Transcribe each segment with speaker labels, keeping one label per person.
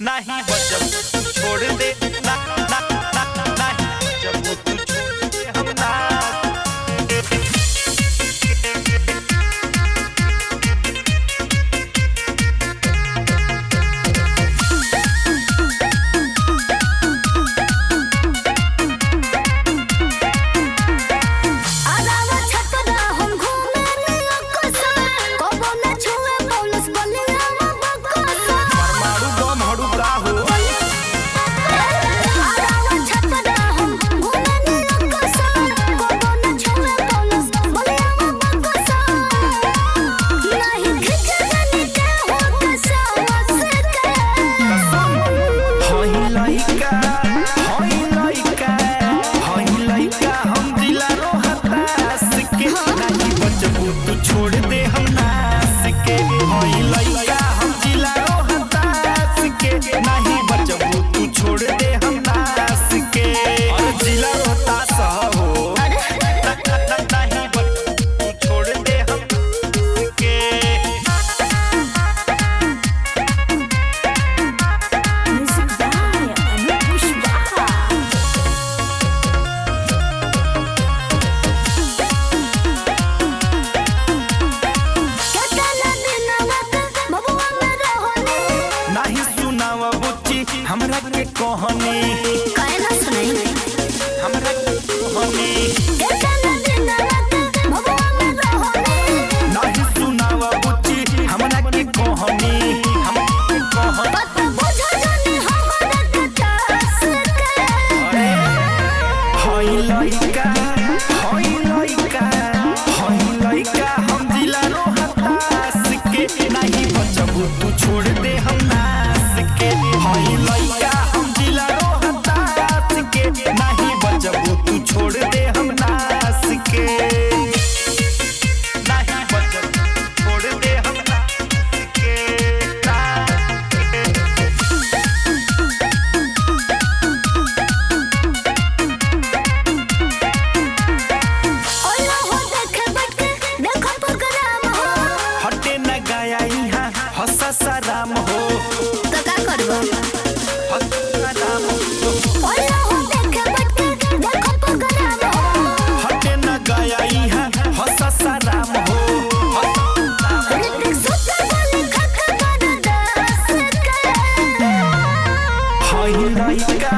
Speaker 1: नहीं बचब छोड़ दे ना ना ना नहीं जब तू छोड़ दे हम ना छोड़ दे हम नास के होई लइका हम जिला रोहतास के नहीं बचबू तू छोड़ दे हम नास के और जिला रोहतास हो नहीं तू छोड़ दे हम के हमरा के कहानी
Speaker 2: काहे ना सुनाई
Speaker 1: हमरा के कहानी
Speaker 2: केतना दिन रात भगवा में रहनी
Speaker 1: नहीं सुनावा बुच्ची हमरा के कहानी हम के कहानी
Speaker 2: बात बुझा जानी हमरा के चास के
Speaker 1: होई लइका हम जिला रोहतास के नहीं बचबू तू छोड़ दे हम नास के होई लइका हम जिला रोहतास के नहीं बचबू तू छोड़ दे हम नास के नहीं बचबू छोड़ दे हम नास के
Speaker 2: ओला हो देखे बैठ के देखो प्रोग्राम हो
Speaker 1: हटे न गया यहाँ हंसा साराम हो
Speaker 2: तो का करबो
Speaker 1: हंसा राम हो
Speaker 2: ओला हो देखे बैठ के देखो प्रोग्राम हो
Speaker 1: हटे न गया यहाँ हंसा साराम हो
Speaker 2: ऋतिक सुता वाले खख कर दास के
Speaker 1: होई लइका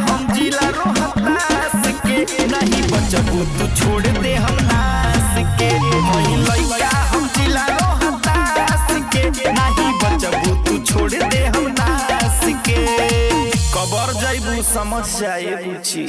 Speaker 1: हम जिला रोहतास के नहीं बचबू तू छोड़ दे हम नास के होई लइका हम जिला रोहतास के नहीं बचबू तू छोड़ दे हम नास के कबर जाइबू समझ जाए बुची।